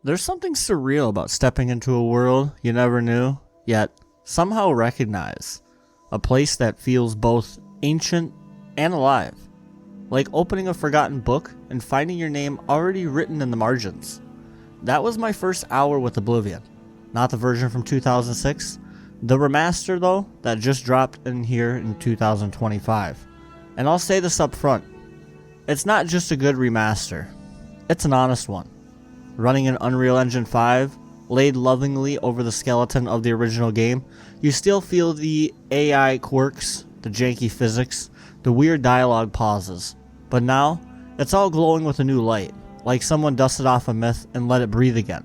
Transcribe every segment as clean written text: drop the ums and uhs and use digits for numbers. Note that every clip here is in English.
There's something surreal about stepping into a world you never knew, yet somehow recognize. A place that feels both ancient and alive. Like opening a forgotten book and finding your name already written in the margins. That was my first hour with Oblivion. Not the version from 2006. The remaster though, that just dropped in here in 2025. And I'll say this up front. It's not just a good remaster. It's an honest one. Running in Unreal Engine 5, laid lovingly over the skeleton of the original game, you still feel the AI quirks, the janky physics, the weird dialogue pauses. But now, it's all glowing with a new light, like someone dusted off a myth and let it breathe again.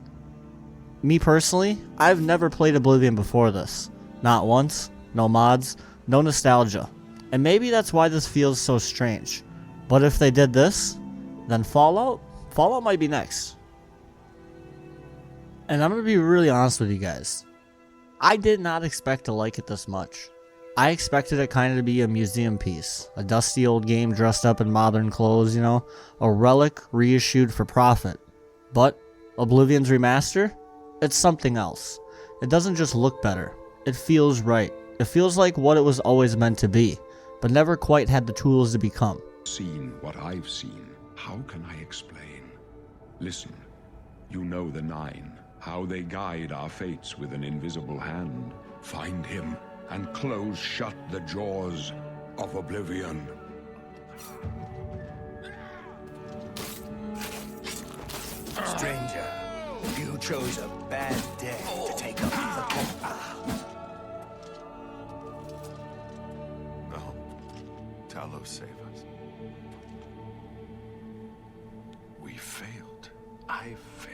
Me personally, I've never played Oblivion before this. Not once, no mods, no nostalgia. And maybe that's why this feels so strange. But if they did this, then Fallout might be next. And I'm going to be really honest with you guys. I did not expect to like it this much. I expected it kind of to be a museum piece. A dusty old game dressed up in modern clothes, you know. A relic reissued for profit. But Oblivion's Remaster? It's something else. It doesn't just look better. It feels right. It feels like what it was always meant to be, but never quite had the tools to become. Seen what I've seen. How can I explain? Listen, you know the Nine. How they guide our fates with an invisible hand. Find him and close shut the jaws of Oblivion. Stranger, you chose a bad day to take up the cause. No. Talos, save us. We failed. I failed.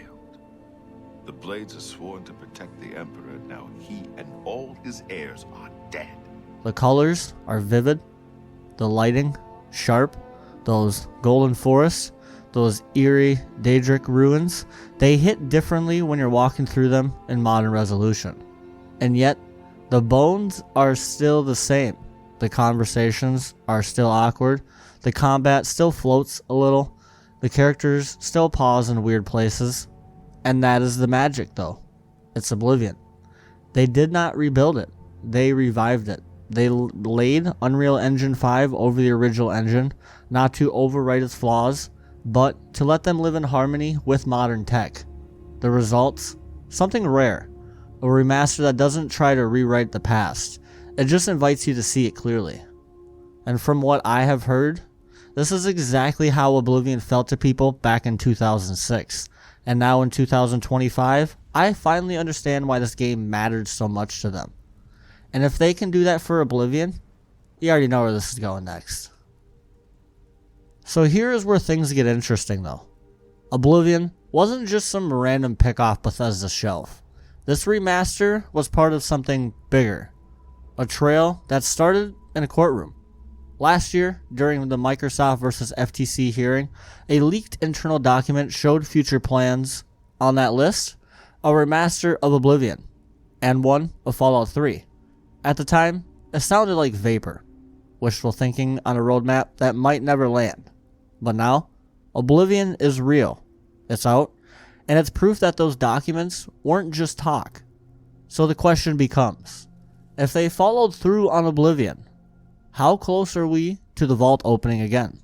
The Blades are sworn to protect the Emperor. Now he and all his heirs are dead. The colors are vivid. The lighting, sharp. Those golden forests. Those eerie Daedric ruins. They hit differently when you're walking through them in modern resolution. And yet, the bones are still the same. The conversations are still awkward. The combat still floats a little. The characters still pause in weird places. And that is the magic though. It's Oblivion. They did not rebuild it. They revived it. They laid Unreal Engine 5 over the original engine, not to overwrite its flaws, but to let them live in harmony with modern tech. The results? Something rare. A remaster that doesn't try to rewrite the past. It just invites you to see it clearly. And from what I have heard, this is exactly how Oblivion felt to people back in 2006. And now in 2025, I finally understand why this game mattered so much to them. And if they can do that for Oblivion, you already know where this is going next. So here is where things get interesting though. Oblivion wasn't just some random pick off Bethesda's shelf. This remaster was part of something bigger. A trail that started in a courtroom. Last year, during the Microsoft versus FTC hearing, a leaked internal document showed future plans. On that list, a remaster of Oblivion, and one of Fallout 3. At the time, it sounded like vapor, wishful thinking on a roadmap that might never land. But now, Oblivion is real. It's out, and it's proof that those documents weren't just talk. So the question becomes, if they followed through on Oblivion, how close are we to the vault opening again?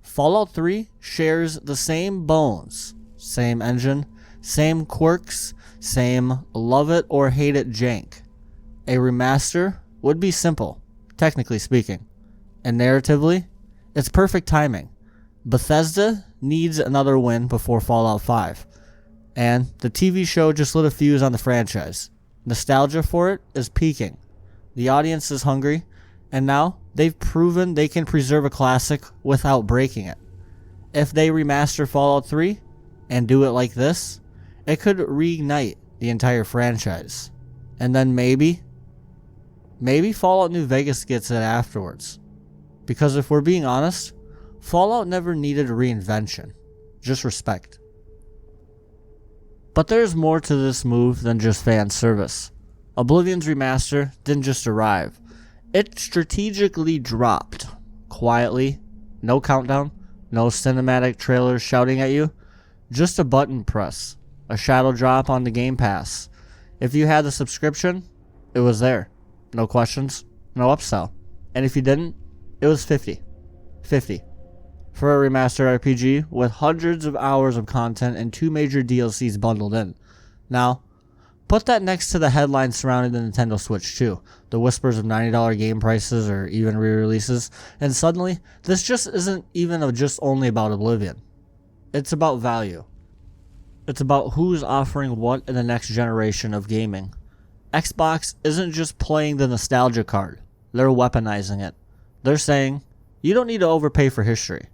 Fallout 3 shares the same bones, same engine, same quirks, same love it or hate it jank. A remaster would be simple, technically speaking. And narratively, it's perfect timing. Bethesda needs another win before Fallout 5. And the TV show just lit a fuse on the franchise. Nostalgia for it is peaking. The audience is hungry. And now, they've proven they can preserve a classic without breaking it. If they remaster Fallout 3 and do it like this, it could reignite the entire franchise. And then maybe Fallout New Vegas gets it afterwards. Because if we're being honest, Fallout never needed a reinvention, just respect. But there's more to this move than just fan service. Oblivion's remaster didn't just arrive. It strategically dropped. Quietly. No countdown. No cinematic trailers shouting at you. Just a button press. a shadow drop on the Game Pass. If you had the subscription, it was there. No questions, no upsell. And if you didn't, it was 50. 50. For a remastered RPG with hundreds of hours of content and 2 major DLCs bundled in. Now, put that next to the headlines surrounding the Nintendo Switch 2, the whispers of $90 game prices or even re-releases, and suddenly, this just isn't even just only about Oblivion. It's about value. It's about who's offering what in the next generation of gaming. Xbox isn't just playing the nostalgia card, they're weaponizing it. They're saying, you don't need to overpay for history.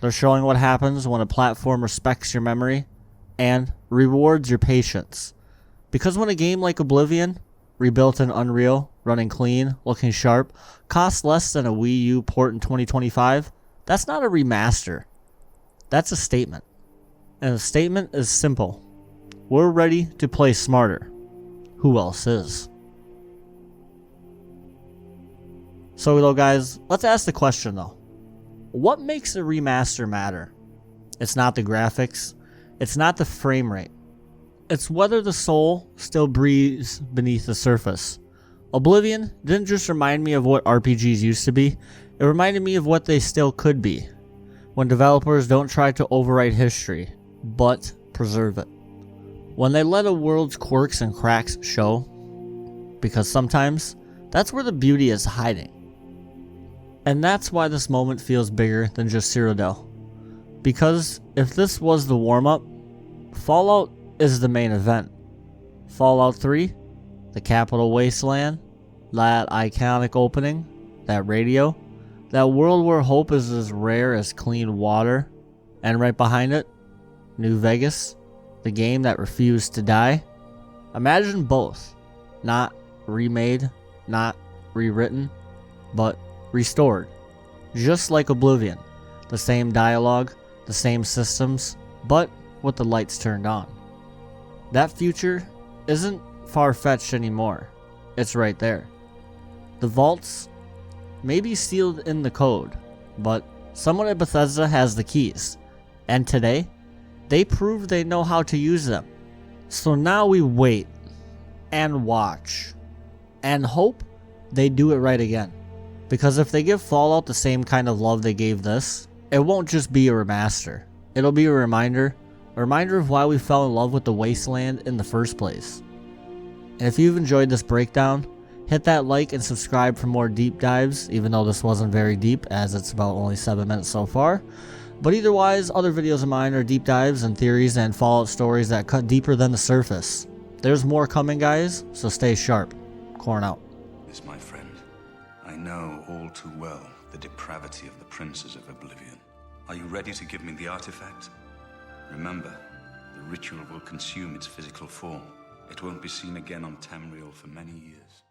They're showing what happens when a platform respects your memory and rewards your patience. Because when a game like Oblivion, rebuilt in Unreal, running clean, looking sharp, costs less than a Wii U port in 2025, that's not a remaster. That's a statement. And the statement is simple. We're ready to play smarter. Who else is? So though guys, let's ask the question though. What makes a remaster matter? It's not the graphics. It's not the frame rate. It's whether the soul still breathes beneath the surface. Oblivion didn't just remind me of what RPGs used to be, it reminded me of what they still could be. When developers don't try to overwrite history, but preserve it. When they let a world's quirks and cracks show, because sometimes that's where the beauty is hiding. And that's why this moment feels bigger than just Cyrodiil. Because if this was the warm-up, Fallout is the main event. Fallout 3, the capital Wasteland, that iconic opening, that radio, that world where hope is as rare as clean water, and right behind it, New Vegas, the game that refused to die. Imagine both, not remade, not rewritten, but restored. Just like Oblivion, the same dialogue, the same systems, but with the lights turned on. That future isn't far-fetched anymore. It's right there. The vaults may be sealed in the code, but someone at Bethesda has the keys. And today, they prove they know how to use them. So now we wait and watch and hope they do it right again. Because if they give Fallout the same kind of love they gave this, it won't just be a remaster. It'll be a reminder of why we fell in love with the Wasteland in the first place. And if you've enjoyed this breakdown, hit that like and subscribe for more deep dives, even though this wasn't very deep as it's about only 7 minutes so far. But eitherwise, other videos of mine are deep dives and theories and Fallout stories that cut deeper than the surface. There's more coming guys, so stay sharp. Corn out. Yes, my friend. I know all too well the depravity of the princes of Oblivion. Are you ready to give me the artifact? Remember, the ritual will consume its physical form. It won't be seen again on Tamriel for many years.